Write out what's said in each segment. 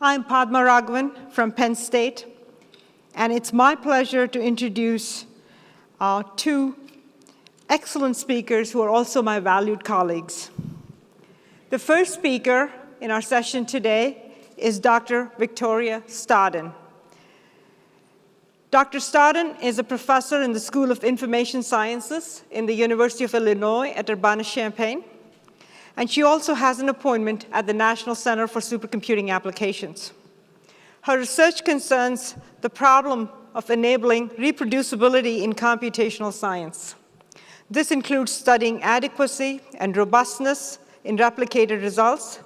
I'm Padma Raghavan from Penn State, and it's my pleasure to introduce two excellent speakers who are also my valued colleagues. The first speaker in our session today is Dr. Victoria Stodden. Dr. Stodden is a professor in the School of Information Sciences in the University of Illinois at Urbana-Champaign, and she also has an appointment at the National Center for Supercomputing Applications. Her research concerns the problem of enabling reproducibility in computational science. This includes studying adequacy and robustness in replicated results,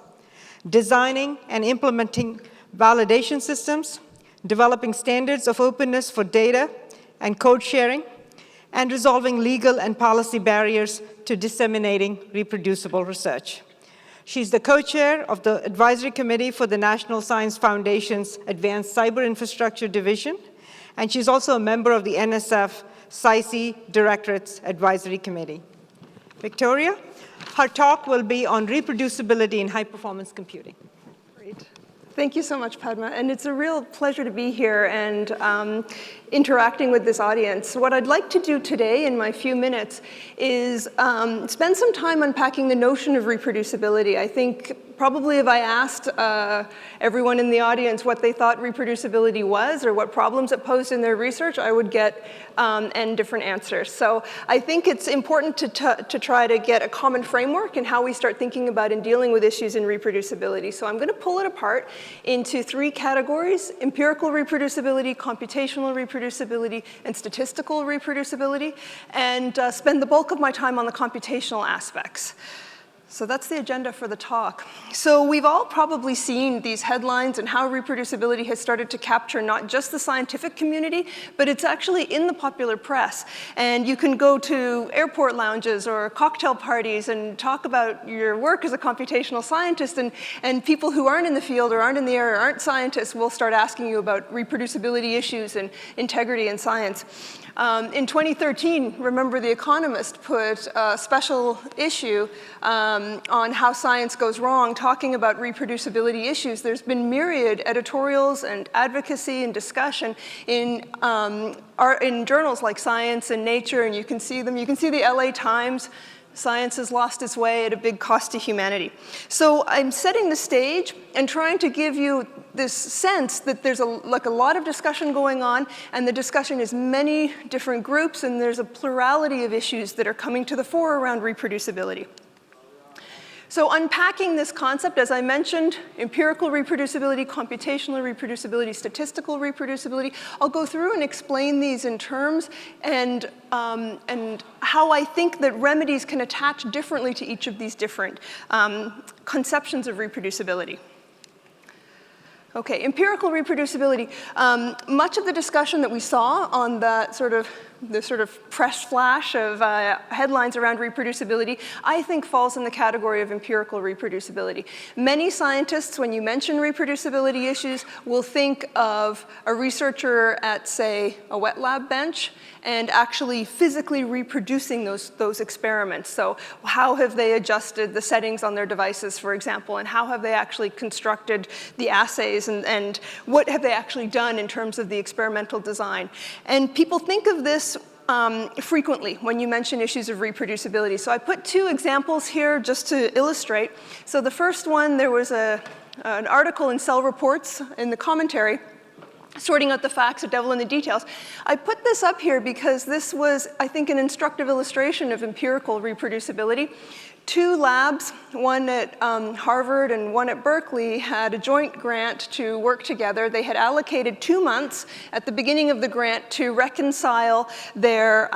designing and implementing validation systems, developing standards of openness for data and code sharing, and resolving legal and policy barriers to disseminating reproducible research. She's the co-chair of the Advisory Committee for the National Science Foundation's Advanced Cyber Infrastructure Division, and she's also a member of the NSF SciC Directorate's Advisory Committee. Victoria, her talk will be on reproducibility in high-performance computing. Great. Thank you so much, Padma. And it's a real pleasure to be here and interacting with this audience. What I'd like to do today in my few minutes is spend some time unpacking the notion of reproducibility. I think probably if I asked everyone in the audience what they thought reproducibility was or what problems it posed in their research, I would get n different answers. So I think it's important to try to get a common framework in how we start thinking about and dealing with issues in reproducibility. So I'm going to pull it apart into three categories: empirical reproducibility, computational reproducibility, and statistical reproducibility, and spend the bulk of my time on the computational aspects. So that's the agenda for the talk. So we've all probably seen these headlines and how reproducibility has started to capture not just the scientific community, but it's actually in the popular press. And you can go to airport lounges or cocktail parties and talk about your work as a computational scientist, and people who aren't in the field or aren't in the area or aren't scientists will start asking you about reproducibility issues and integrity in science. In 2013, remember The Economist put a special issue on how science goes wrong, talking about reproducibility issues. There's been myriad editorials and advocacy and discussion in journals like Science and Nature, and you can see them. You can see the LA Times. Science has lost its way at a big cost to humanity. So I'm setting the stage and trying to give you this sense that there's a lot of discussion going on, and the discussion is many different groups, and there's a plurality of issues that are coming to the fore around reproducibility. So unpacking this concept, as I mentioned, empirical reproducibility, computational reproducibility, statistical reproducibility, I'll go through and explain these in terms and how I think that remedies can attach differently to each of these different conceptions of reproducibility. Okay, empirical reproducibility. Much of the discussion that we saw on the sort of press flash of headlines around reproducibility, I think falls in the category of empirical reproducibility. Many scientists, when you mention reproducibility issues, will think of a researcher at, say, a wet lab bench and actually physically reproducing those experiments. So how have they adjusted the settings on their devices, for example, and how have they actually constructed the assays, and what have they actually done in terms of the experimental design? And people think of this frequently when you mention issues of reproducibility. So I put two examples here just to illustrate. So the first one, there was an article in Cell Reports in the commentary sorting out the facts, the devil in the details. I put this up here because this was, I think, an instructive illustration of empirical reproducibility. Two labs, one at Harvard and one at Berkeley, had a joint grant to work together. They had allocated 2 months at the beginning of the grant to reconcile their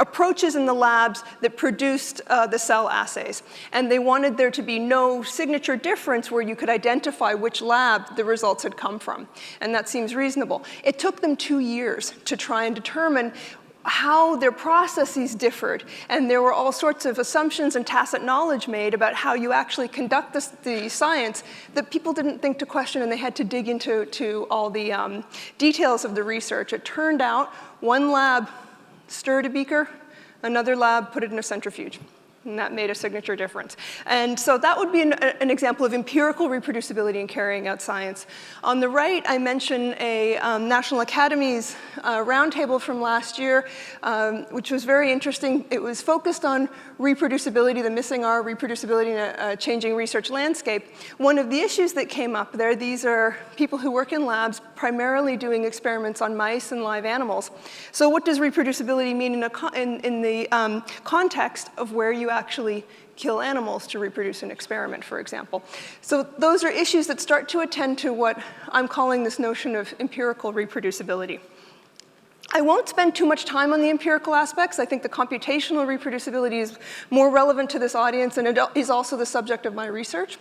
approaches in the labs that produced the cell assays. And they wanted there to be no signature difference where you could identify which lab the results had come from. And that seems reasonable. It took them 2 years to try and determine how their processes differed, and there were all sorts of assumptions and tacit knowledge made about how you actually conduct the science that people didn't think to question, and they had to dig into all the details of the research. It turned out one lab stirred a beaker, another lab put it in a centrifuge. And that made a signature difference. And so that would be an example of empirical reproducibility in carrying out science. On the right, I mention a National Academies roundtable from last year, which was very interesting. It was focused on reproducibility, the missing R, reproducibility in a changing research landscape. One of the issues that came up there, these are people who work in labs primarily doing experiments on mice and live animals. So what does reproducibility mean in the context of where you actually kill animals to reproduce an experiment, for example? So those are issues that start to attend to what I'm calling this notion of empirical reproducibility. I won't spend too much time on the empirical aspects. I think the computational reproducibility is more relevant to this audience, and it is also the subject of my research.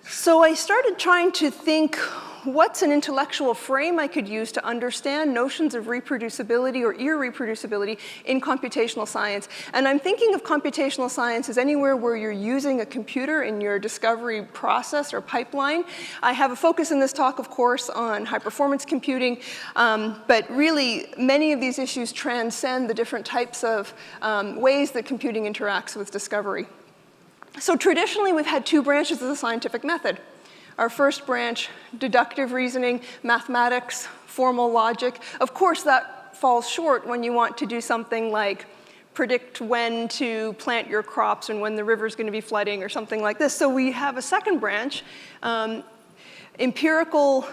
So I started trying to think, what's an intellectual frame I could use to understand notions of reproducibility or irreproducibility in computational science? And I'm thinking of computational science as anywhere where you're using a computer in your discovery process or pipeline. I have a focus in this talk, of course, on high-performance computing, but really many of these issues transcend the different types of ways that computing interacts with discovery. So traditionally, we've had two branches of the scientific method. Our first branch, deductive reasoning, mathematics, formal logic. Of course, that falls short when you want to do something like predict when to plant your crops and when the river's going to be flooding or something like this. So we have a second branch, empirical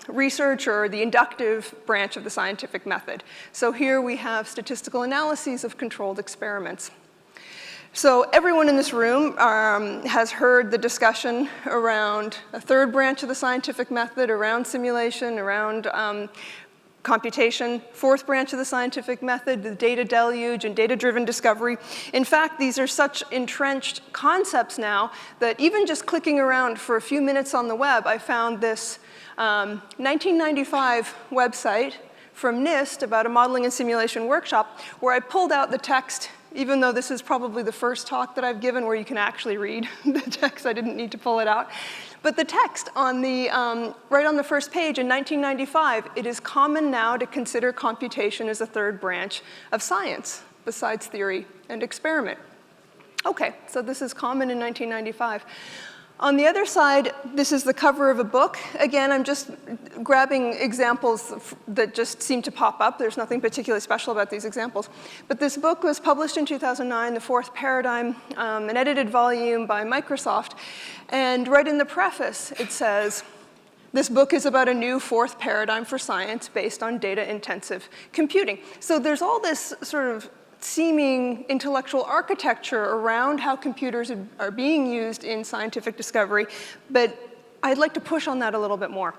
research, or the inductive branch of the scientific method. So here we have statistical analyses of controlled experiments. So everyone in this room has heard the discussion around a third branch of the scientific method, around simulation, around computation. Fourth branch of the scientific method, the data deluge and data-driven discovery. In fact, these are such entrenched concepts now that even just clicking around for a few minutes on the web, I found this 1995 website from NIST about a modeling and simulation workshop where I pulled out the text. Even though this is probably the first talk that I've given where you can actually read the text, I didn't need to pull it out. But the text on the, right on the first page in 1995, it is common now to consider computation as a third branch of science, besides theory and experiment. Okay, so this is common in 1995. On the other side, this is the cover of a book. Again, I'm just grabbing examples that just seem to pop up. There's nothing particularly special about these examples. But this book was published in 2009, The Fourth Paradigm, an edited volume by Microsoft. And right in the preface, it says, this book is about a new fourth paradigm for science based on data-intensive computing. So there's all this sort of seeming intellectual architecture around how computers are being used in scientific discovery, but I'd like to push on that a little bit more.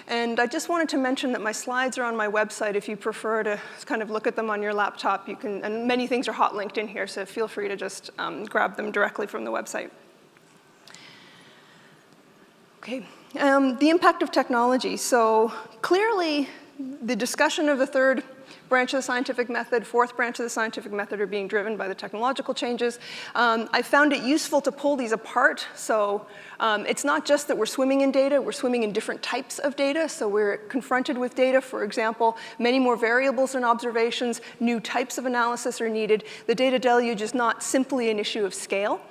And I just wanted to mention that my slides are on my website. If you prefer to kind of look at them on your laptop, you can, and many things are hot linked in here, so feel free to just grab them directly from the website. Okay, the impact of technology. So clearly, the discussion of the third branch of the scientific method, fourth branch of the scientific method are being driven by the technological changes. I found it useful to pull these apart. So it's not just that we're swimming in data, we're swimming in different types of data. So we're confronted with data, for example, many more variables and observations, new types of analysis are needed. The data deluge is not simply an issue of scale.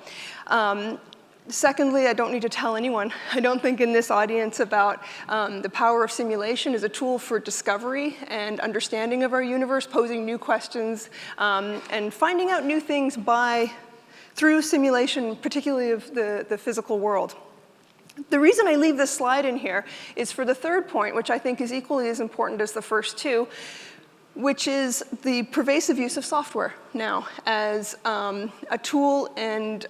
Secondly, I don't need to tell anyone, I don't think in this audience about the power of simulation as a tool for discovery and understanding of our universe, posing new questions, and finding out new things through simulation, particularly of the physical world. The reason I leave this slide in here is for the third point, which I think is equally as important as the first two, which is the pervasive use of software now as a tool and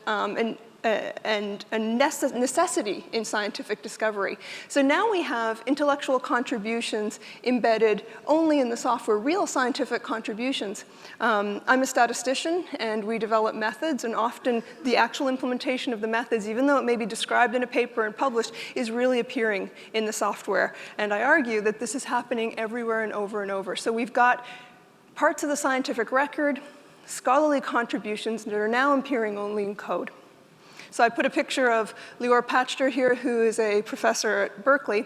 a necessity in scientific discovery. So now we have intellectual contributions embedded only in the software, real scientific contributions. I'm a statistician, and we develop methods, and often the actual implementation of the methods, even though it may be described in a paper and published, is really appearing in the software. And I argue that this is happening everywhere and over. So we've got parts of the scientific record, scholarly contributions that are now appearing only in code. So I put a picture of Lior Pachter here, who is a professor at Berkeley.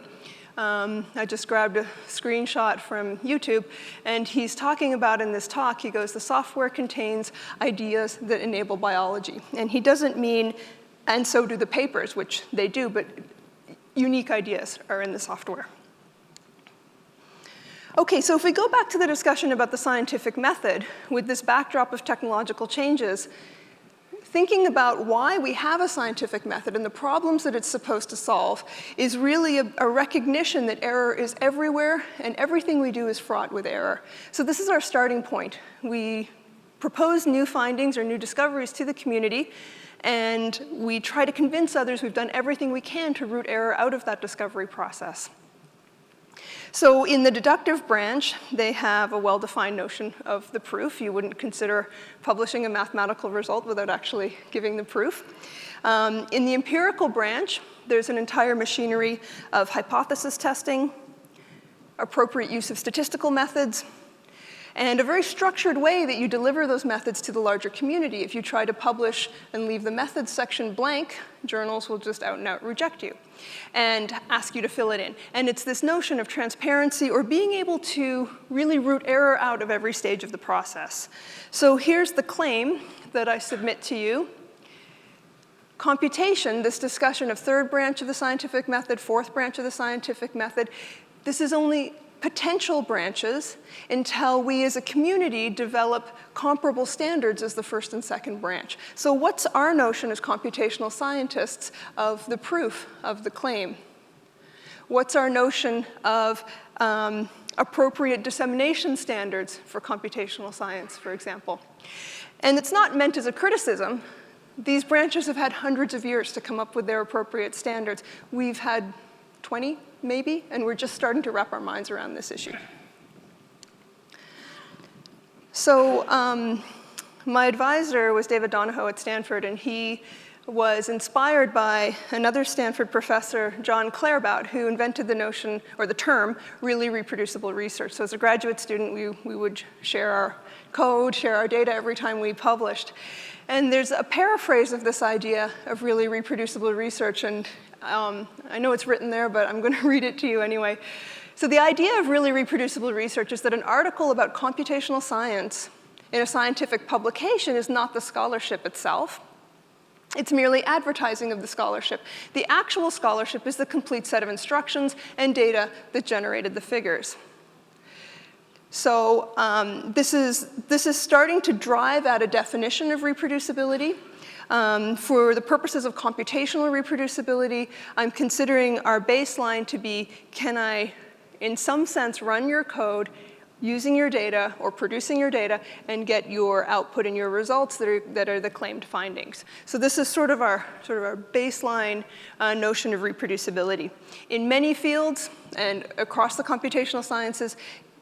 I just grabbed a screenshot from YouTube, and he's talking about in this talk, he goes, the software contains ideas that enable biology. And he doesn't mean, and so do the papers, which they do, but unique ideas are in the software. Okay, so if we go back to the discussion about the scientific method, with this backdrop of technological changes, thinking about why we have a scientific method and the problems that it's supposed to solve is really a recognition that error is everywhere and everything we do is fraught with error. So this is our starting point. We propose new findings or new discoveries to the community, and we try to convince others we've done everything we can to root error out of that discovery process. So in the deductive branch, they have a well-defined notion of the proof. You wouldn't consider publishing a mathematical result without actually giving the proof. In the empirical branch, there's an entire machinery of hypothesis testing, appropriate use of statistical methods, and a very structured way that you deliver those methods to the larger community. If you try to publish and leave the methods section blank, journals will just out and out reject you and ask you to fill it in. And it's this notion of transparency or being able to really root error out of every stage of the process. So here's the claim that I submit to you. Computation, this discussion of third branch of the scientific method, fourth branch of the scientific method, this is only potential branches until we as a community develop comparable standards as the first and second branch. So what's our notion as computational scientists of the proof of the claim? What's our notion of appropriate dissemination standards for computational science, for example? And it's not meant as a criticism. These branches have had hundreds of years to come up with their appropriate standards. We've had 20, maybe, and we're just starting to wrap our minds around this issue. So my advisor was David Donahoe at Stanford, and he was inspired by another Stanford professor, John Claerbout, who invented the notion, or the term, really reproducible research. So as a graduate student, we would share our code, share our data every time we published. And there's a paraphrase of this idea of really reproducible research, and I know it's written there, but I'm going to read it to you anyway. So the idea of really reproducible research is that an article about computational science in a scientific publication is not the scholarship itself. It's merely advertising of the scholarship. The actual scholarship is the complete set of instructions and data that generated the figures. So this is starting to drive at a definition of reproducibility. For the purposes of computational reproducibility, I'm considering our baseline to be, can I, in some sense, run your code using your data or producing your data and get your output and your results that are the claimed findings. So this is sort of our baseline notion of reproducibility. In many fields and across the computational sciences,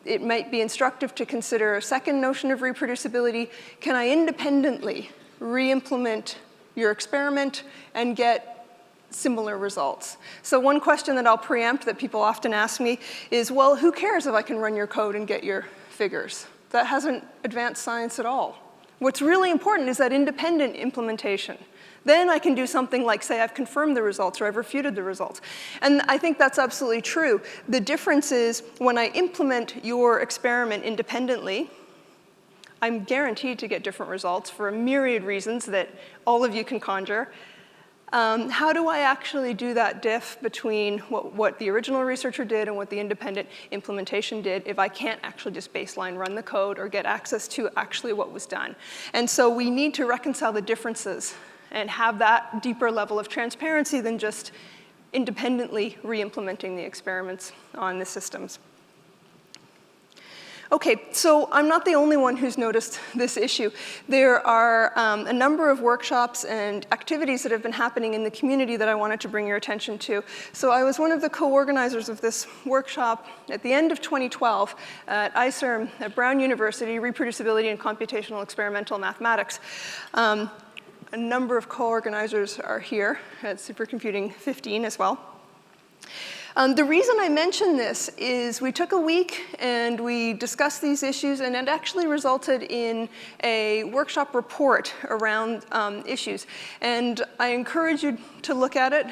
it might be instructive to consider a second notion of reproducibility. Can I independently re-implement your experiment and get similar results? So one question that I'll preempt that people often ask me is, well, who cares if I can run your code and get your figures? That hasn't advanced science at all. What's really important is that independent implementation. Then I can do something like say I've confirmed the results or I've refuted the results. And I think that's absolutely true. The difference is when I implement your experiment independently, I'm guaranteed to get different results for a myriad reasons that all of you can conjure. How do I actually do that diff between what the original researcher did and what the independent implementation did if I can't actually just baseline run the code or get access to actually what was done? And so we need to reconcile the differences and have that deeper level of transparency than just independently re-implementing the experiments on the systems. Okay, so I'm not the only one who's noticed this issue. There are a number of workshops and activities that have been happening in the community that I wanted to bring your attention to. So I was one of the co-organizers of this workshop at the end of 2012 at ICERM at Brown University, Reproducibility and Computational Experimental Mathematics. A number of co-organizers are here at Supercomputing 15 as well. The reason I mention this is we took a week and we discussed these issues, and it actually resulted in a workshop report around issues. And I encourage you to look at it.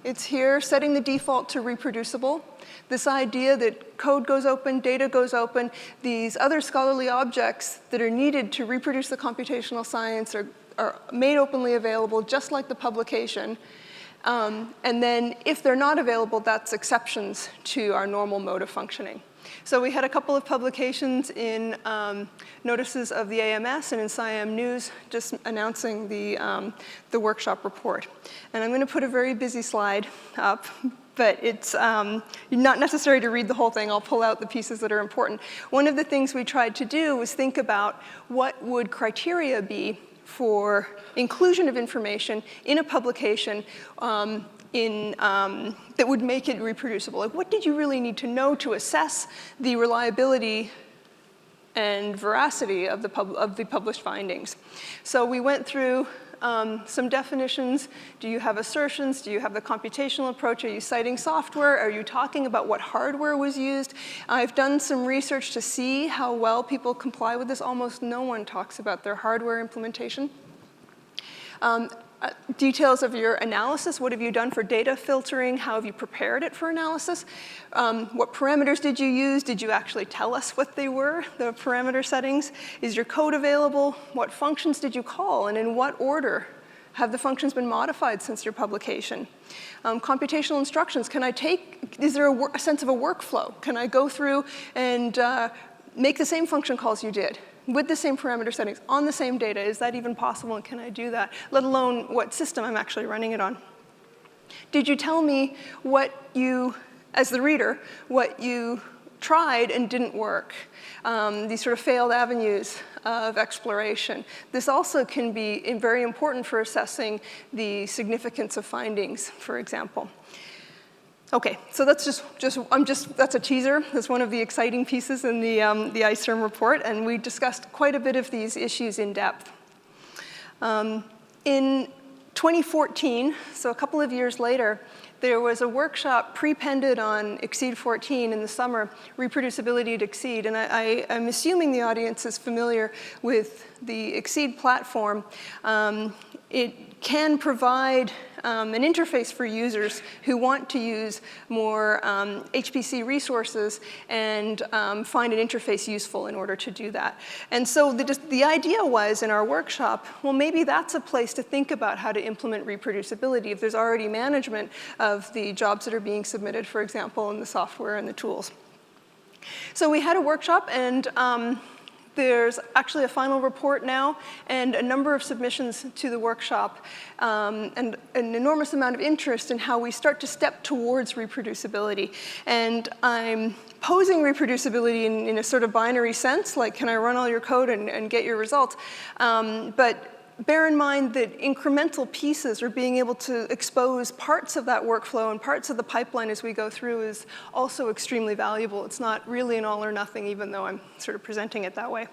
It's here, setting the default to reproducible. This idea that code goes open, data goes open, these other scholarly objects that are needed to reproduce the computational science are made openly available, just like the publication. And then if they're not available, that's exceptions to our normal mode of functioning. So we had a couple of publications in Notices of the AMS and in ICERM News just announcing the workshop report. And I'm going to put a very busy slide up, but it's not necessary to read the whole thing. I'll pull out the pieces that are important. One of the things we tried to do was think about what would criteria be for inclusion of information in a publication that would make it reproducible. Like, what did you really need to know to assess the reliability and veracity of the published findings? So we went through some definitions. Do you have assertions? Do you have the computational approach? Are you citing software? Are you talking about what hardware was used? I've done some research to see how well people comply with this. Almost no one talks about their hardware implementation. Details of your analysis. What have you done for data filtering? How have you prepared it for analysis? What parameters did you use? Did you actually tell us what they were, the parameter settings? Is your code available? What functions did you call, and in what order? Have the functions been modified since your publication? Computational instructions. Is there a sense of a workflow? Can I go through and make the same function calls you did, with the same parameter settings, on the same data? Is that even possible, and can I do that? Let alone what system I'm actually running it on. Did you tell me what you, as the reader, what you tried and didn't work? These sort of failed avenues of exploration. This also can be very important for assessing the significance of findings, for example. Okay, so that's that's a teaser. That's one of the exciting pieces in the ICERM report, and we discussed quite a bit of these issues in depth. In 2014, so a couple of years later, there was a workshop prepended on Exceed 14 in the summer, Reproducibility at Exceed, and I'm assuming the audience is familiar with the Exceed platform. It can provide an interface for users who want to use more HPC resources and find an interface useful in order to do that. And so the idea was in our workshop, well, maybe that's a place to think about how to implement reproducibility if there's already management of the jobs that are being submitted, for example, in the software and the tools. So we had a workshop, and there's actually a final report now and a number of submissions to the workshop and an enormous amount of interest in how we start to step towards reproducibility. And I'm posing reproducibility in a sort of binary sense, like can I run all your code and get your results? But bear in mind that incremental pieces or being able to expose parts of that workflow and parts of the pipeline as we go through is also extremely valuable. It's not really an all or nothing, even though I'm sort of presenting it that way.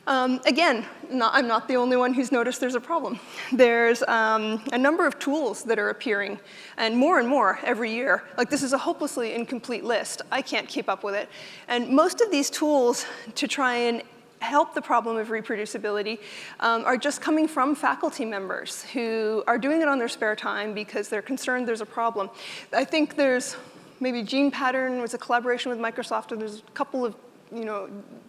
Again, I'm not the only one who's noticed there's a problem. There's a number of tools that are appearing, and more every year. Like, this is a hopelessly incomplete list. I can't keep up with it. And most of these tools to try and help the problem of reproducibility are just coming from faculty members who are doing it on their spare time because they're concerned there's a problem. I think there's maybe Gene Pattern was a collaboration with Microsoft, and there's a couple of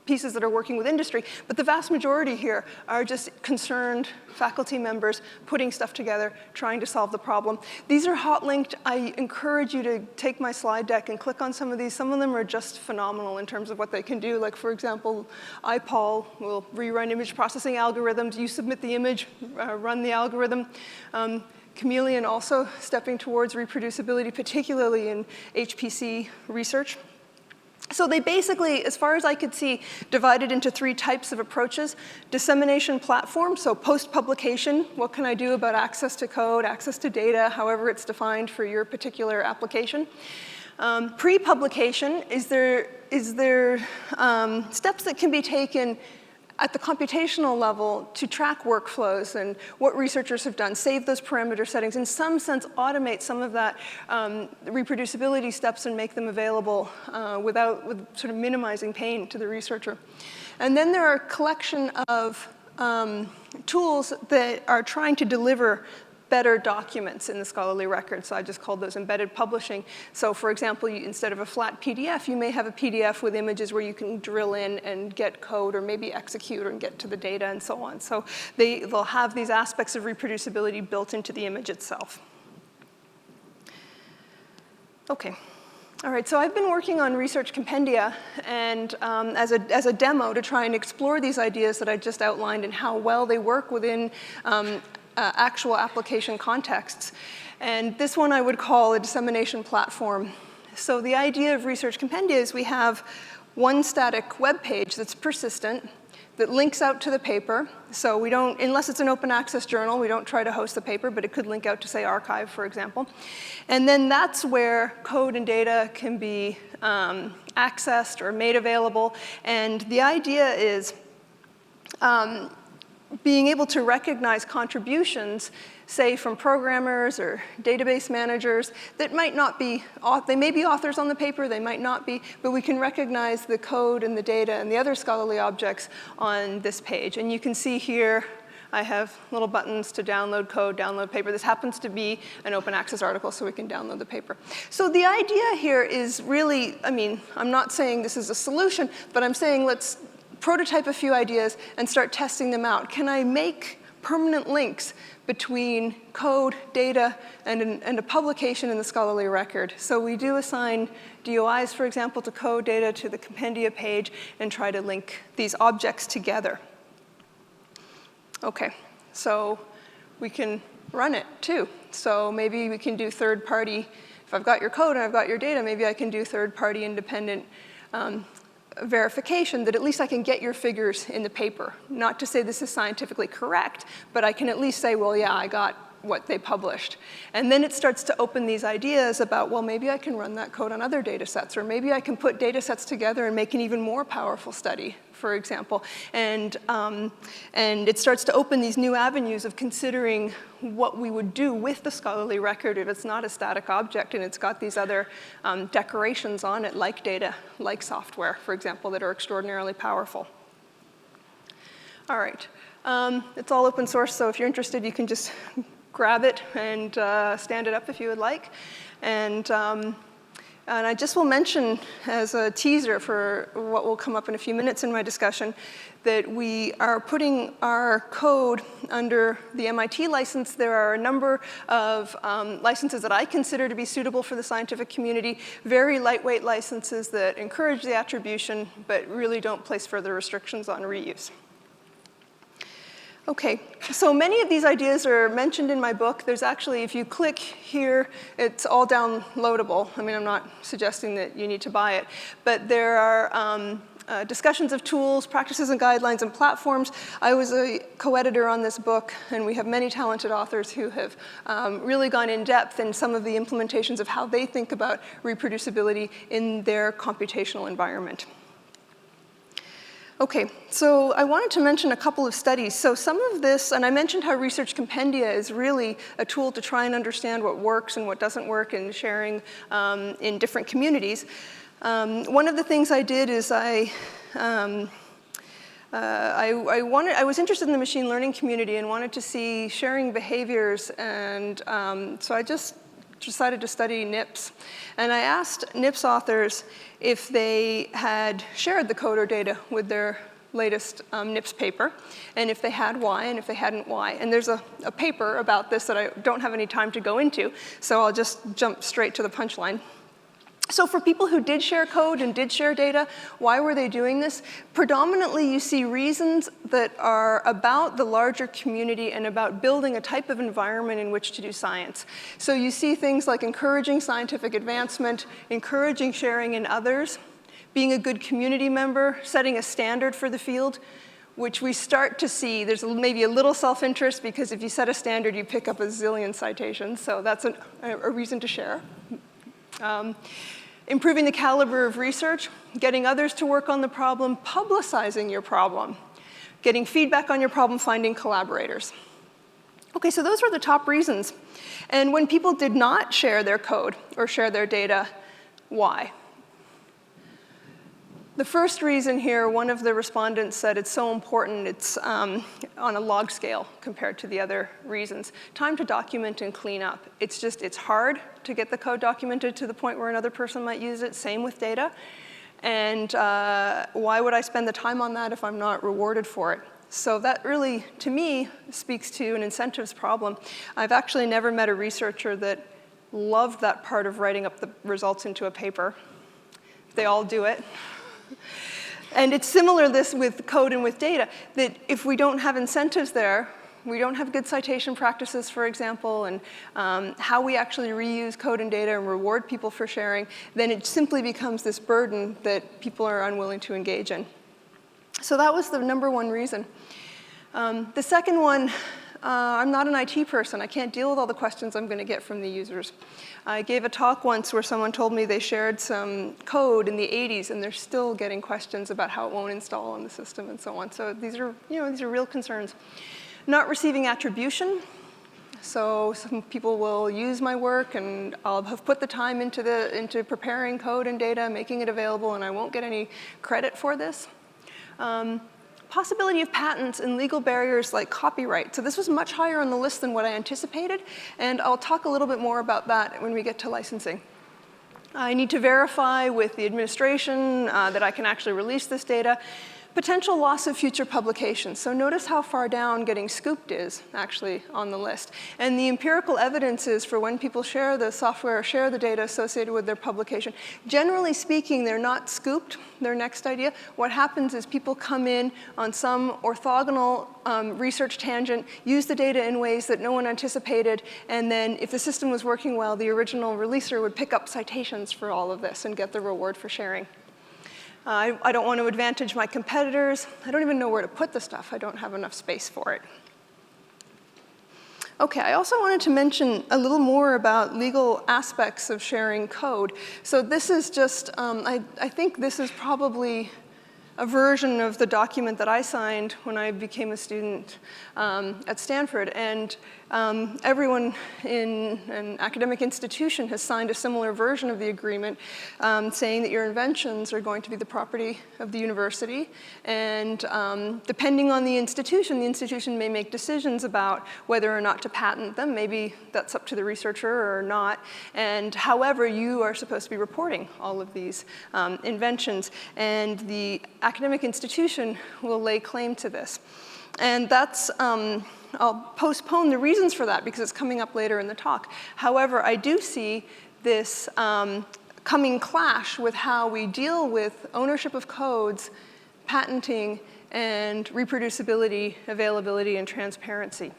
pieces that are working with industry, but the vast majority here are just concerned faculty members putting stuff together, trying to solve the problem. These are hot linked. I encourage you to take my slide deck and click on some of these. Some of them are just phenomenal in terms of what they can do. Like, for example, IPAL will rerun image processing algorithms. You submit the image, run the algorithm. Chameleon also stepping towards reproducibility, particularly in HPC research. So they basically, as far as I could see, divided into 3 types of approaches. Dissemination platform, so post-publication, what can I do about access to code, access to data, however it's defined for your particular application. Pre-publication, is there steps that can be taken at the computational level to track workflows and what researchers have done, save those parameter settings, in some sense automate some of that reproducibility steps and make them available with sort of minimizing pain to the researcher. And then there are a collection of tools that are trying to deliver better documents in the scholarly record. So I just called those embedded publishing. So for example, instead of a flat PDF, you may have a PDF with images where you can drill in and get code or maybe execute and get to the data and so on. So they'll have these aspects of reproducibility built into the image itself. Okay. All right, so I've been working on Research Compendia and as a demo to try and explore these ideas that I just outlined and how well they work within actual application contexts. And this one I would call a dissemination platform. So the idea of Research Compendia is we have one static web page that's persistent, that links out to the paper. So we don't, unless it's an open access journal, we don't try to host the paper, but it could link out to, say, archive, for example. And then that's where code and data can be accessed or made available. And the idea is being able to recognize contributions, say from programmers or database managers that might not be, they may be authors on the paper, they might not be, but we can recognize the code and the data and the other scholarly objects on this page. And you can see here, I have little buttons to download code, download paper. This happens to be an open access article, so we can download the paper. So the idea here is really, I mean, I'm not saying this is a solution, but I'm saying let's prototype a few ideas and start testing them out. Can I make permanent links between code, data, and a publication in the scholarly record? So we do assign DOIs, for example, to code data to the Compendia page and try to link these objects together. Okay, so we can run it too. So maybe we can do third-party, if I've got your code and I've got your data, maybe I can do third-party independent verification that at least I can get your figures in the paper. Not to say this is scientifically correct, but I can at least say, well, yeah, I got what they published. And then it starts to open these ideas about, well, maybe I can run that code on other data sets, or maybe I can put data sets together and make an even more powerful study, for example. And it starts to open these new avenues of considering what we would do with the scholarly record if it's not a static object and it's got these other decorations on it, like data, like software, for example, that are extraordinarily powerful. All right. It's all open source, so if you're interested, you can just grab it and stand it up if you would like. And I just will mention as a teaser for what will come up in a few minutes in my discussion that we are putting our code under the MIT license. There are a number of licenses that I consider to be suitable for the scientific community, very lightweight licenses that encourage the attribution but really don't place further restrictions on reuse. Okay, so many of these ideas are mentioned in my book. There's actually, if you click here, it's all downloadable. I mean, I'm not suggesting that you need to buy it, but there are discussions of tools, practices and guidelines, and platforms. I was a co-editor on this book, and we have many talented authors who have really gone in depth in some of the implementations of how they think about reproducibility in their computational environment. Okay, so I wanted to mention a couple of studies. So some of this, and I mentioned how Research Compendia is really a tool to try and understand what works and what doesn't work in sharing in different communities. One of the things I did is I was interested in the machine learning community and wanted to see sharing behaviors, and so I just decided to study NIPS. And I asked NIPS authors if they had shared the code or data with their latest NIPS paper, and if they had, why, and if they hadn't, why. And there's a paper about this that I don't have any time to go into, so I'll just jump straight to the punchline. So for people who did share code and did share data, why were they doing this? Predominantly, you see reasons that are about the larger community and about building a type of environment in which to do science. So you see things like encouraging scientific advancement, encouraging sharing in others, being a good community member, setting a standard for the field, which we start to see. There's maybe a little self-interest because if you set a standard, you pick up a zillion citations. So that's a reason to share. Improving the caliber of research, getting others to work on the problem, publicizing your problem, getting feedback on your problem, finding collaborators. Okay, so those were the top reasons. And when people did not share their code or share their data, why? The first reason here, one of the respondents said it's so important it's on a log scale compared to the other reasons. Time to document and clean up. It's hard to get the code documented to the point where another person might use it. Same with data. And why would I spend the time on that if I'm not rewarded for it? So that really, to me, speaks to an incentives problem. I've actually never met a researcher that loved that part of writing up the results into a paper. They all do it. And it's similar this with code and with data, that if we don't have incentives there, we don't have good citation practices, for example, and how we actually reuse code and data and reward people for sharing, then it simply becomes this burden that people are unwilling to engage in. So that was the number one reason. The second one, I'm not an IT person. I can't deal with all the questions I'm going to get from the users. I gave a talk once where someone told me they shared some code in the 80s, and they're still getting questions about how it won't install on the system and so on. So these are real concerns. Not receiving attribution. So some people will use my work, and I'll have put the time into preparing code and data, making it available, and I won't get any credit for this. Possibility of patents and legal barriers like copyright. So this was much higher on the list than what I anticipated, and I'll talk a little bit more about that when we get to licensing. I need to verify with the administration that I can actually release this data. Potential loss of future publications. So notice how far down getting scooped is actually on the list. And the empirical evidence is for when people share the software or share the data associated with their publication. Generally speaking, they're not scooped, their next idea. What happens is people come in on some orthogonal research tangent, use the data in ways that no one anticipated, and then if the system was working well, the original releaser would pick up citations for all of this and get the reward for sharing. I don't want to advantage my competitors. I don't even know where to put the stuff. I don't have enough space for it. OK, I also wanted to mention a little more about legal aspects of sharing code. So this is just, I think this is probably a version of the document that I signed when I became a student at Stanford. And everyone in an academic institution has signed a similar version of the agreement saying that your inventions are going to be the property of the university. And depending on the institution may make decisions about whether or not to patent them. Maybe that's up to the researcher or not. And however, you are supposed to be reporting all of these inventions. And the academic institution will lay claim to this. And that's, I'll postpone the reasons for that because it's coming up later in the talk. However, I do see this coming clash with how we deal with ownership of codes, patenting, and reproducibility, availability, and transparency.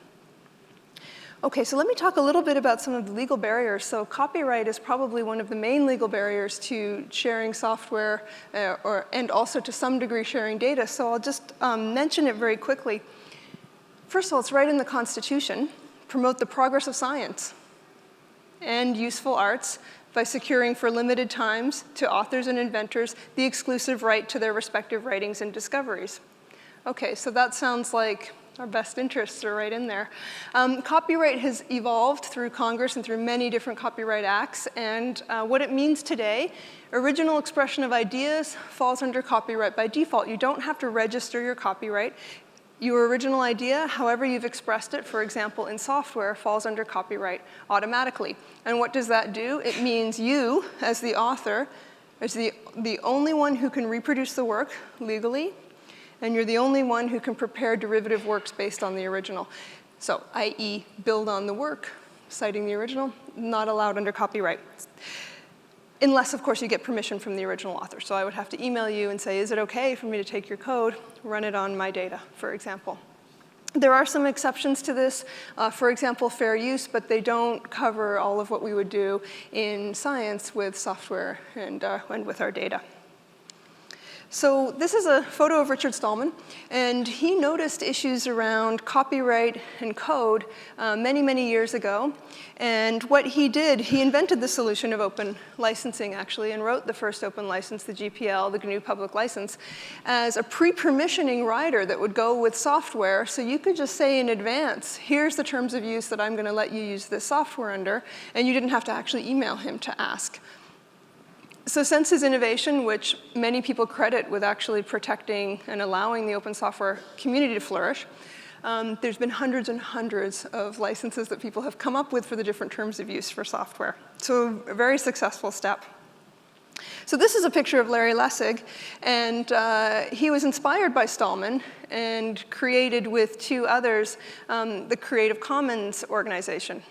OK, so let me talk a little bit about some of the legal barriers. So copyright is probably one of the main legal barriers to sharing software and also to some degree sharing data. So I'll just mention it very quickly. First of all, it's right in the Constitution. Promote the progress of science and useful arts by securing for limited times to authors and inventors the exclusive right to their respective writings and discoveries. OK, so that sounds like our best interests are right in there. Copyright has evolved through Congress and through many different copyright acts. And what it means today, original expression of ideas falls under copyright by default. You don't have to register your copyright. Your original idea, however you've expressed it, for example, in software, falls under copyright automatically. And what does that do? It means you, as the author, is the only one who can reproduce the work legally, and you're the only one who can prepare derivative works based on the original. So, i.e., build on the work, citing the original, not allowed under copyright. Unless, of course, you get permission from the original author. So I would have to email you and say, is it OK for me to take your code, run it on my data, for example. There are some exceptions to this, for example, fair use, but they don't cover all of what we would do in science with software and with our data. So this is a photo of Richard Stallman, and he noticed issues around copyright and code many, many years ago. And what he did, he invented the solution of open licensing, actually, and wrote the first open license, the GPL, the GNU Public License, as a pre-permissioning rider that would go with software. So you could just say in advance, here's the terms of use that I'm going to let you use this software under, and you didn't have to actually email him to ask. So since his innovation, which many people credit with actually protecting and allowing the open software community to flourish, there's been hundreds and hundreds of licenses that people have come up with for the different terms of use for software. So a very successful step. So this is a picture of Larry Lessig, and he was inspired by Stallman and created with two others the Creative Commons organization.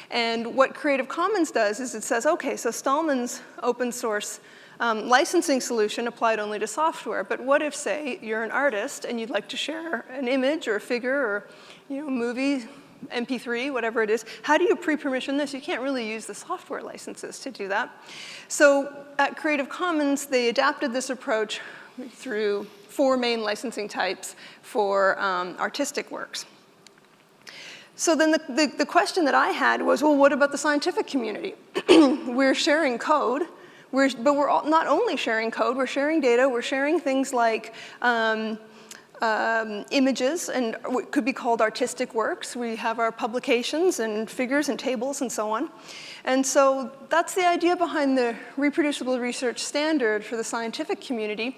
And what Creative Commons does is it says, okay, so Stallman's open source licensing solution applied only to software, but what if, say, you're an artist and you'd like to share an image or a figure or movie, MP3, whatever it is, how do you pre-permission this? You can't really use the software licenses to do that. So at Creative Commons, they adapted this approach through 4 main licensing types for artistic works. So then the question that I had was, well, what about the scientific community? We're sharing code, but we're not only sharing code, we're sharing data, we're sharing things like images, and what could be called artistic works. We have our publications and figures and tables and so on. And so that's the idea behind the reproducible research standard for the scientific community,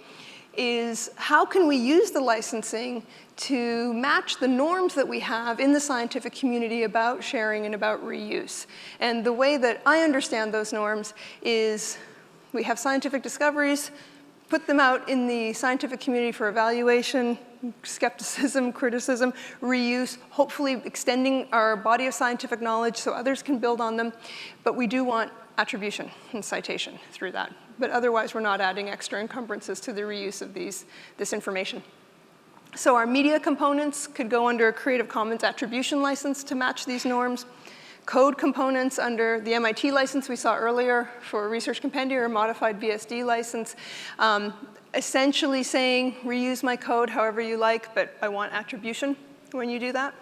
is how can we use the licensing to match the norms that we have in the scientific community about sharing and about reuse. And the way that I understand those norms is we have scientific discoveries, put them out in the scientific community for evaluation, skepticism, criticism, reuse, hopefully extending our body of scientific knowledge so others can build on them. But we do want attribution and citation through that. But otherwise, we're not adding extra encumbrances to the reuse of this information. So our media components could go under a Creative Commons attribution license to match these norms. Code components under the MIT license we saw earlier for Research Compendia or modified VSD license, essentially saying reuse my code however you like, but I want attribution when you do that.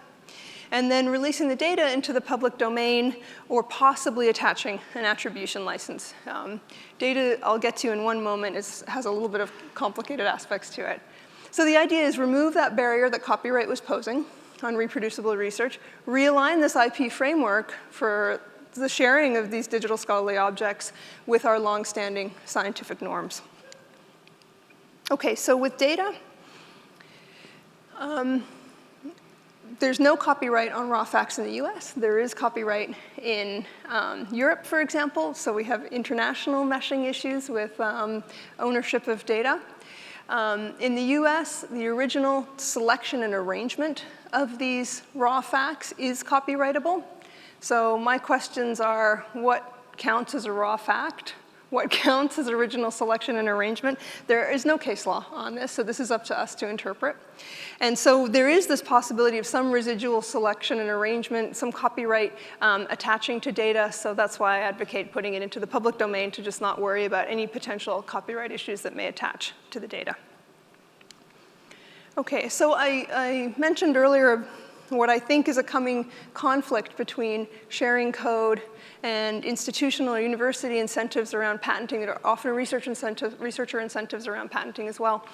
And then releasing the data into the public domain or possibly attaching an attribution license. Data I'll get to in one moment has a little bit of complicated aspects to it. So the idea is remove that barrier that copyright was posing on reproducible research, realign this IP framework for the sharing of these digital scholarly objects with our long-standing scientific norms. Okay, so with data, there's no copyright on raw facts in the US. There is copyright in Europe, for example, so we have international meshing issues with ownership of data. In the US, the original selection and arrangement of these raw facts is copyrightable. So my questions are, what counts as a raw fact? What counts as original selection and arrangement? There is no case law on this, so this is up to us to interpret. And so there is this possibility of some residual selection and arrangement, some copyright attaching to data, so that's why I advocate putting it into the public domain to just not worry about any potential copyright issues that may attach to the data. Okay, so I mentioned earlier what I think is a coming conflict between sharing code and institutional or university incentives around patenting that are often researcher incentives around patenting as well.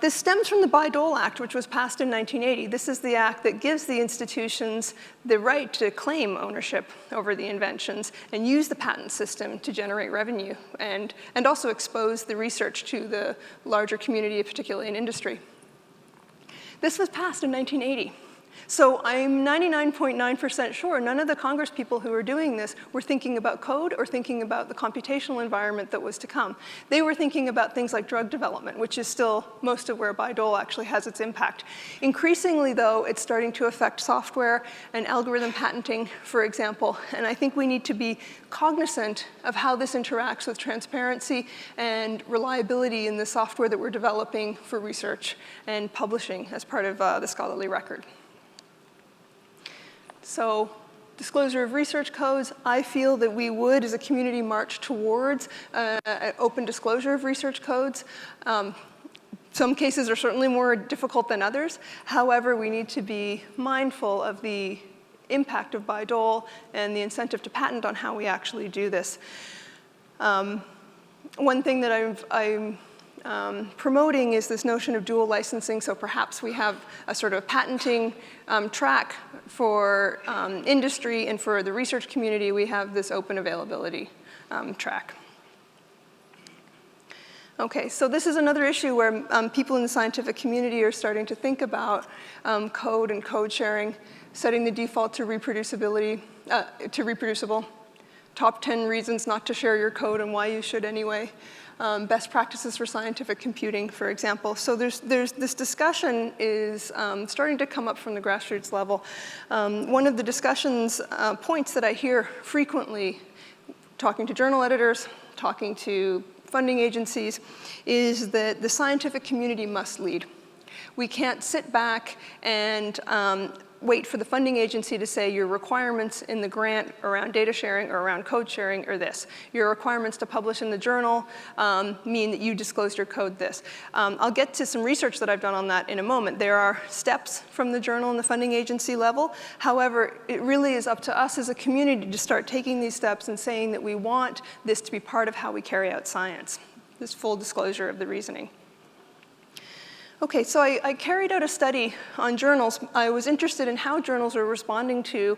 This stems from the Bayh-Dole Act, which was passed in 1980. This is the act that gives the institutions the right to claim ownership over the inventions and use the patent system to generate revenue and also expose the research to the larger community, particularly in industry. This was passed in 1980. So I'm 99.9% sure none of the Congress people who were doing this were thinking about code or thinking about the computational environment that was to come. They were thinking about things like drug development, which is still most of where Bayh-Dole actually has its impact. Increasingly, though, it's starting to affect software and algorithm patenting, for example. And I think we need to be cognizant of how this interacts with transparency and reliability in the software that we're developing for research and publishing as part of the scholarly record. So disclosure of research codes, I feel that we would, as a community, march towards an open disclosure of research codes. Some cases are certainly more difficult than others. However, we need to be mindful of the impact of Bayh-Dole and the incentive to patent on how we actually do this. One thing that I'm promoting is this notion of dual licensing, so perhaps we have a sort of patenting track for industry, and for the research community, we have this open availability track. Okay, so this is another issue where people in the scientific community are starting to think about code and code sharing, setting the default to reproducibility, to reproducible, top 10 reasons not to share your code and why you should anyway, best practices for scientific computing, for example. So there's this discussion is starting to come up from the grassroots level. One of the discussions points that I hear frequently, talking to journal editors, talking to funding agencies, is that the scientific community must lead. We can't sit back and wait for the funding agency to say your requirements in the grant around data sharing or around code sharing are this. Your requirements to publish in the journal mean that you disclosed your code this. I'll get to some research that I've done on that in a moment. There are steps from the journal and the funding agency level. However, it really is up to us as a community to start taking these steps and saying that we want this to be part of how we carry out science, this full disclosure of the reasoning. Okay, so I carried out a study on journals. I was interested in how journals are responding to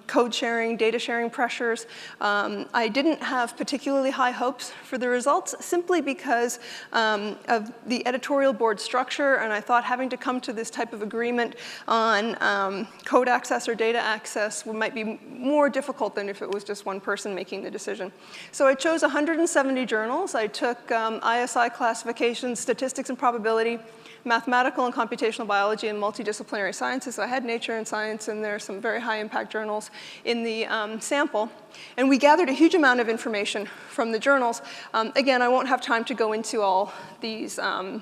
code sharing, data sharing pressures. I didn't have particularly high hopes for the results simply because of the editorial board structure, and I thought having to come to this type of agreement on code access or data access might be more difficult than if it was just one person making the decision. So I chose 170 journals. I took ISI classification, statistics and probability, mathematical and computational biology, and multidisciplinary sciences. So I had Nature and Science, and there are some very high impact journals in the sample. And we gathered a huge amount of information from the journals. Again, I won't have time to go into all these, the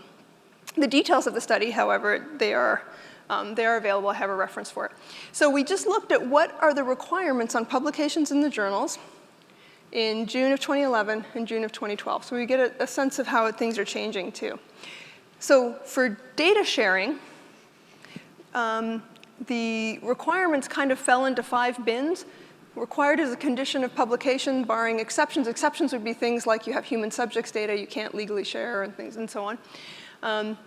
details of the study. However, they are available. I have a reference for it. So we just looked at what are the requirements on publications in the journals in June of 2011 and June of 2012. So we get a sense of how things are changing too. So for data sharing, the requirements kind of fell into 5 bins. Required as a condition of publication, barring exceptions. Exceptions would be things like you have human subjects data you can't legally share and things and so on.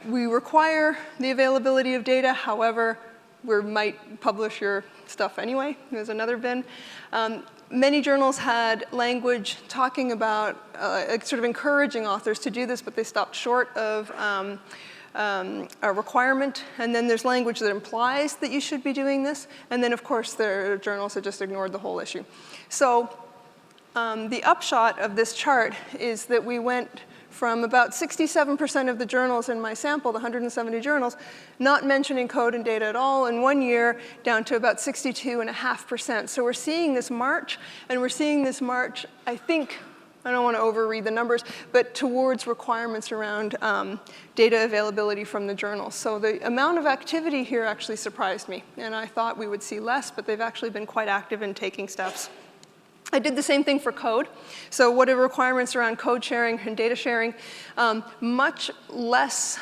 We require the availability of data. However, we might publish your stuff anyway. There's another bin. Many journals had language talking about, sort of encouraging authors to do this, but they stopped short of a requirement. And then there's language that implies that you should be doing this. And then, of course, there are journals that just ignored the whole issue. So the upshot of this chart is that we went from about 67% of the journals in my sample, the 170 journals, not mentioning code and data at all in 1 year, down to about 62.5%. So we're seeing this march, and we're seeing this march, I think, I don't want to overread the numbers, but towards requirements around data availability from the journals. So the amount of activity here actually surprised me, and I thought we would see less, but they've actually been quite active in taking steps. I did the same thing for code. So what are requirements around code sharing and data sharing? Much less,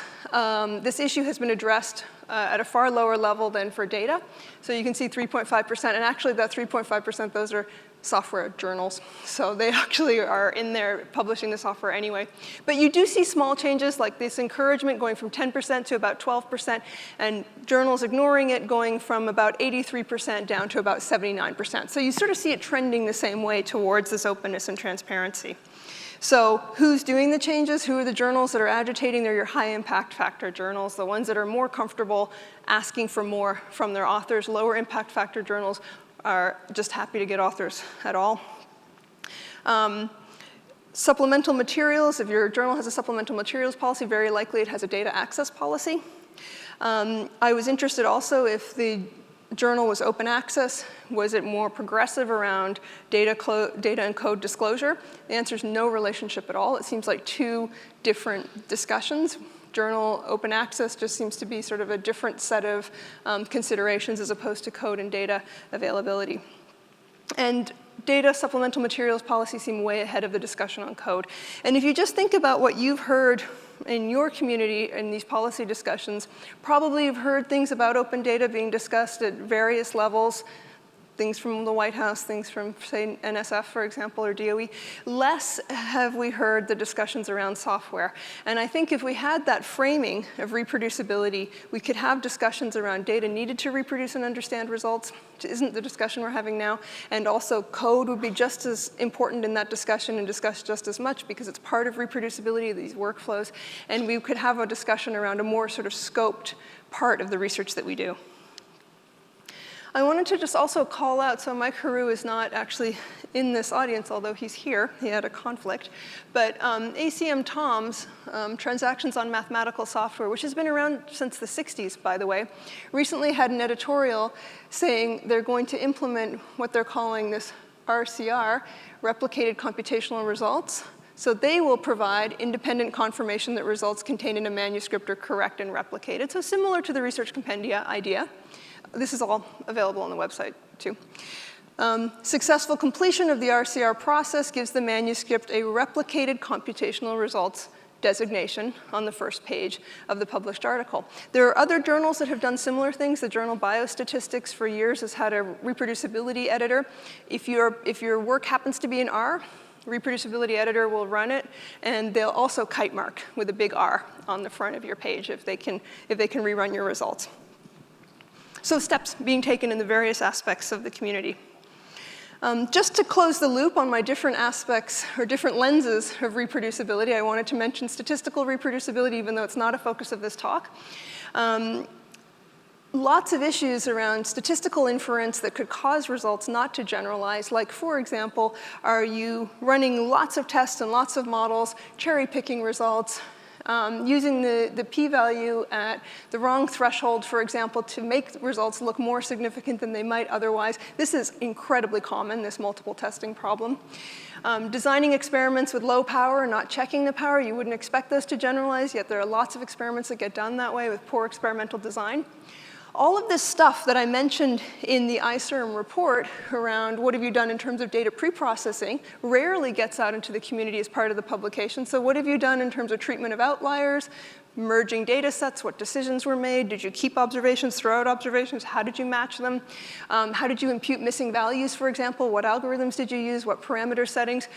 this issue has been addressed at a far lower level than for data. So you can see 3.5%, and actually that 3.5%, those are software journals. So they actually are in there publishing the software anyway. But you do see small changes like this encouragement going from 10% to about 12%, and journals ignoring it going from about 83% down to about 79%. So you sort of see it trending the same way towards this openness and transparency. So who's doing the changes? Who are the journals that are agitating? They're your high impact factor journals, the ones that are more comfortable asking for more from their authors. Lower impact factor journals are just happy to get authors at all. Supplemental materials, if your journal has a supplemental materials policy, very likely it has a data access policy. I was interested also if the journal was open access. Was it more progressive around data and code disclosure? The answer is no relationship at all. It seems like 2 different discussions. Journal open access just seems to be sort of a different set of considerations as opposed to code and data availability. And data supplemental materials policy seem way ahead of the discussion on code. And if you just think about what you've heard in your community in these policy discussions, probably you've heard things about open data being discussed at various levels. things from the White House, things from, say, NSF, for example, or DOE. Less have we heard the discussions around software. And I think if we had that framing of reproducibility, we could have discussions around data needed to reproduce and understand results, which isn't the discussion we're having now. And also code would be just as important in that discussion and discussed just as much because it's part of reproducibility of these workflows. And we could have a discussion around a more sort of scoped part of the research that we do. I wanted to just also call out, so Mike Haru is not actually in this audience, although he's here. He had a conflict. But ACM TOMS, Transactions on Mathematical Software, which has been around since the 60s, by the way, recently had an editorial saying they're going to implement what they're calling this RCR, Replicated Computational Results. So they will provide independent confirmation that results contained in a manuscript are correct and replicated. So similar to the Research Compendia idea. This is all available on the website, too. Successful completion of the RCR process gives the manuscript a replicated computational results designation on the first page of the published article. There are other journals that have done similar things. The journal Biostatistics for years has had a reproducibility editor. If your work happens to be in R, reproducibility editor will run it, and they'll also kite mark with a big R on the front of your page if they can rerun your results. So steps being taken in the various aspects of the community. Just to close the loop on my different aspects or different lenses of reproducibility, I wanted to mention statistical reproducibility, even though it's not a focus of this talk. Lots of issues around statistical inference that could cause results not to generalize. Like, for example, are you running lots of tests and lots of models, cherry-picking results, using the p-value at the wrong threshold, for example, to make results look more significant than they might otherwise. This is incredibly common, this multiple testing problem. Designing experiments with low power and not checking the power, you wouldn't expect those to generalize, yet there are lots of experiments that get done that way with poor experimental design. All of this stuff that I mentioned in the ICERM report around what have you done in terms of data preprocessing rarely gets out into the community as part of the publication. So what have you done in terms of treatment of outliers, merging data sets, what decisions were made, did you keep observations, throw out observations, how did you match them, how did you impute missing values, for example, what algorithms did you use, what parameter settings.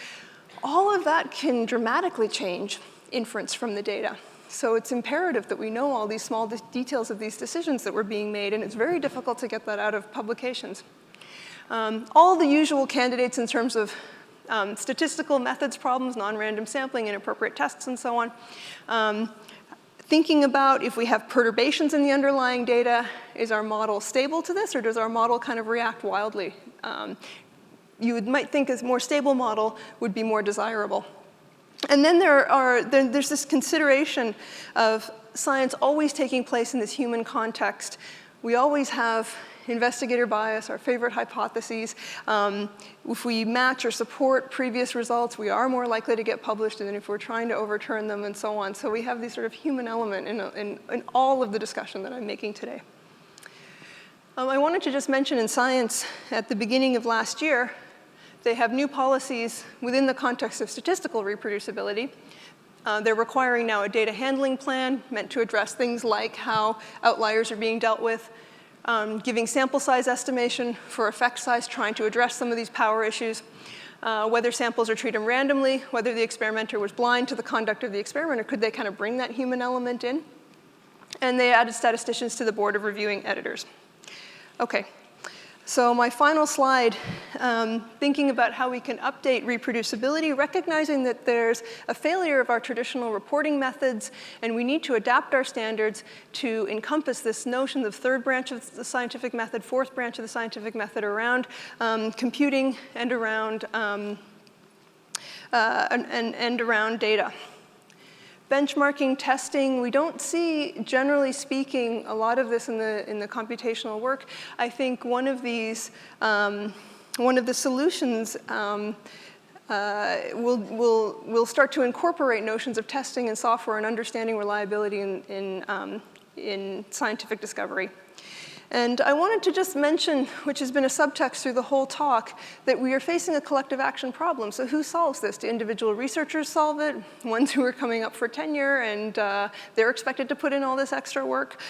All of that can dramatically change inference from the data. So it's imperative that we know all these small details of these decisions that were being made, and it's very difficult to get that out of publications. All the usual candidates in terms of statistical methods problems, non-random sampling, inappropriate tests, and so on. Thinking about if we have perturbations in the underlying data, is our model stable to this, or does our model kind of react wildly? You might think a more stable model would be more desirable. And then there's this consideration of science always taking place in this human context. We always have investigator bias, our favorite hypotheses. If we match or support previous results, we are more likely to get published than if we're trying to overturn them and so on. So we have this sort of human element in all of the discussion that I'm making today. I wanted to just mention in science at the beginning of last year, they have new policies within the context of statistical reproducibility. They're requiring now a data handling plan meant to address things like how outliers are being dealt with, giving sample size estimation for effect size, trying to address some of these power issues, whether samples are treated randomly, whether the experimenter was blind to the conduct of the experiment, or could they kind of bring that human element in? And they added statisticians to the board of reviewing editors. Okay. So my final slide, thinking about how we can update reproducibility, recognizing that there's a failure of our traditional reporting methods, and we need to adapt our standards to encompass this notion of third branch of the scientific method, fourth branch of the scientific method around computing and around data. Benchmarking, testing, we don't see, generally speaking, a lot of this in the computational work. I think one of the solutions will start to incorporate notions of testing and software and understanding reliability in scientific discovery. And I wanted to just mention, which has been a subtext through the whole talk, that we are facing a collective action problem. So who solves this? Do individual researchers solve it? Ones who are coming up for tenure and they're expected to put in all this extra work?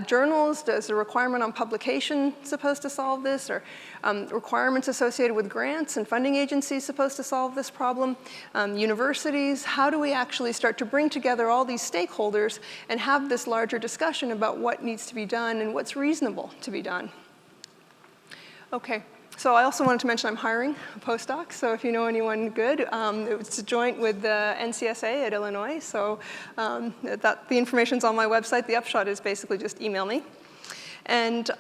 Journals, does the requirement on publication supposed to solve this? Or requirements associated with grants and funding agencies supposed to solve this problem? Universities, how do we actually start to bring together all these stakeholders and have this larger discussion about what needs to be done and what's reasonable to be done? Okay, so I also wanted to mention I'm hiring a postdoc, so if you know anyone good, it's a joint with the NCSA at Illinois, so the information's on my website. The upshot is basically just email me. And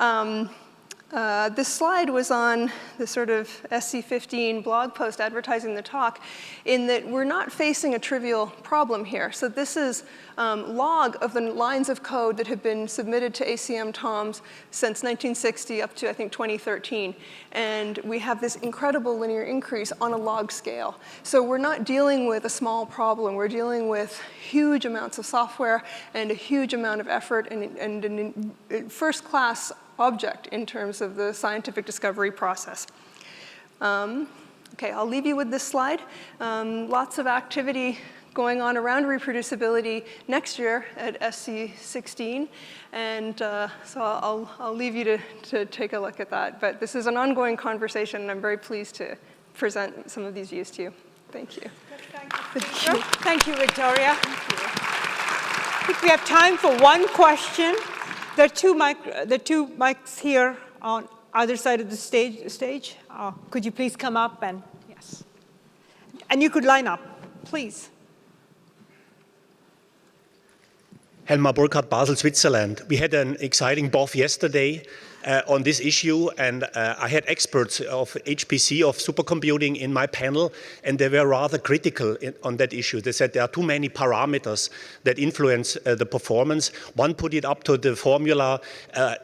this slide was on the sort of SC15 blog post advertising the talk, in that we're not facing a trivial problem here. So this is log of the lines of code that have been submitted to ACM TOMS since 1960 up to, I think, 2013. And we have this incredible linear increase on a log scale. So we're not dealing with a small problem. We're dealing with huge amounts of software and a huge amount of effort and a first-class object in terms of the scientific discovery process. Okay, I'll leave you with this slide. Lots of activity going on around reproducibility next year at SC16, and so I'll leave you to take a look at that. But this is an ongoing conversation, and I'm very pleased to present some of these views to you. Thank you. Thank you, Victoria. I think we have time for one question. There are two mics here on either side of the stage. Could you please come up and, yes. And you could line up, please. Helmar Burkhardt, Basel, Switzerland. We had an exciting BOF yesterday on this issue, and I had experts of HPC, of supercomputing, in my panel, and they were rather critical on that issue. They said there are too many parameters that influence the performance. One put it up to the formula,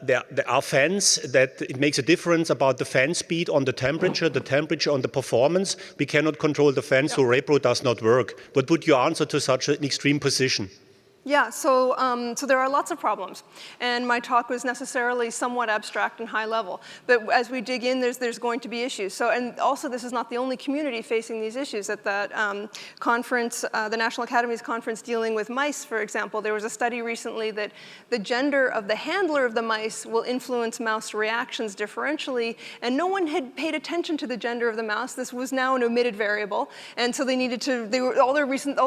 there are fans, that it makes a difference about the fan speed on the temperature on the performance. We cannot control the fan, so repro does not work. What would you answer to such an extreme position? Yeah, so there are lots of problems, and my talk was necessarily somewhat abstract and high level. But as we dig in, there's going to be issues. So, and also, this is not the only community facing these issues. At that conference, the National Academies conference dealing with mice, for example, there was a study recently that the gender of the handler of the mice will influence mouse reactions differentially, and no one had paid attention to the gender of the mouse. This was now an omitted variable, and so they needed to. All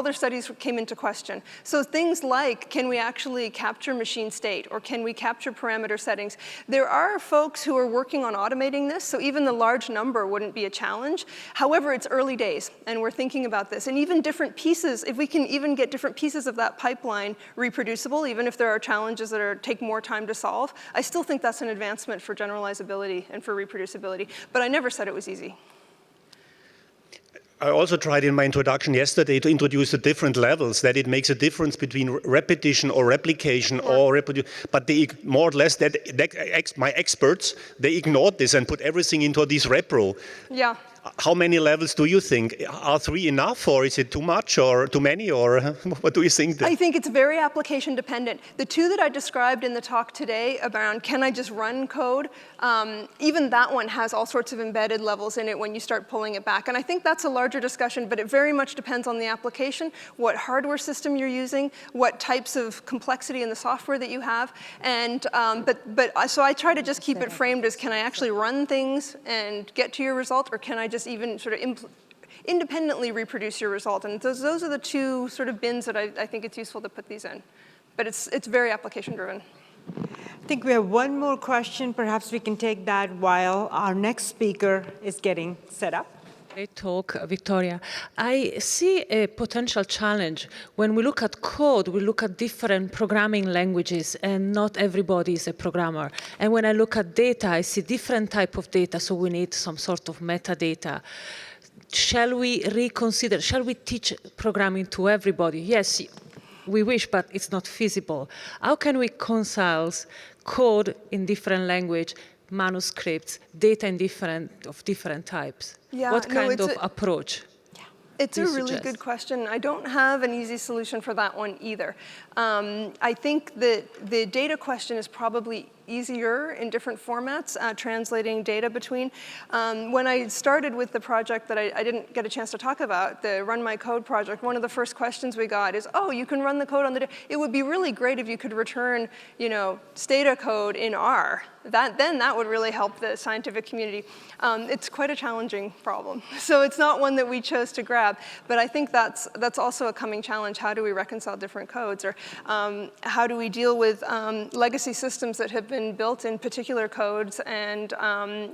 their studies came into question. So things like, can we actually capture machine state, or can we capture parameter settings? There are folks who are working on automating this, so even the large number wouldn't be a challenge. However, it's early days, and we're thinking about this. And even different pieces, if we can even get different pieces of that pipeline reproducible, even if there are challenges that take more time to solve, I still think that's an advancement for generalizability and for reproducibility. But I never said it was easy. I also tried in my introduction yesterday to introduce the different levels, that it makes a difference between repetition or replication or reproduce. But they more or less, my experts, they ignored this and put everything into this repro. Yeah. How many levels do you think? Are 3 enough, or is it too much, or too many, or what do you think? I think it's very application dependent. The two that I described in the talk today around can I just run code, even that one has all sorts of embedded levels in it when you start pulling it back. And I think that's a larger discussion, but it very much depends on the application, what hardware system you're using, what types of complexity in the software that you have. And so I try to just keep it framed as, can I actually run things and get to your result, or can I just even sort of independently reproduce your result? And those are the two sort of bins that I think it's useful to put these in. But it's very application driven. I think we have one more question. Perhaps we can take that while our next speaker is getting set up. Great talk, Victoria. I see a potential challenge. When we look at code, we look at different programming languages, and not everybody is a programmer. And when I look at data, I see different type of data, so we need some sort of metadata. Shall we reconsider? Shall we teach programming to everybody? Yes, we wish, but it's not feasible. How can we reconcile code in different language, manuscripts, data in different types? Yeah, what kind of approach? It's do a you really suggest? good question. I don't have an easy solution for that one either. I think that the data question is probably easier in different formats, translating data between. When I started with the project that I didn't get a chance to talk about, the Run My Code project, one of the first questions we got is, oh, you can run the code on the data. It would be really great if you could return, Stata code in R. Then that would really help the scientific community. It's quite a challenging problem. So it's not one that we chose to grab, but I think that's also a coming challenge. How do we reconcile different codes? Or how do we deal with legacy systems that have been built in particular codes, and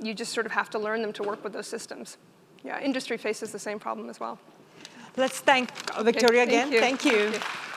you just sort of have to learn them to work with those systems. Yeah, industry faces the same problem as well. Let's thank Victoria again. Thank you. Thank you. Thank you.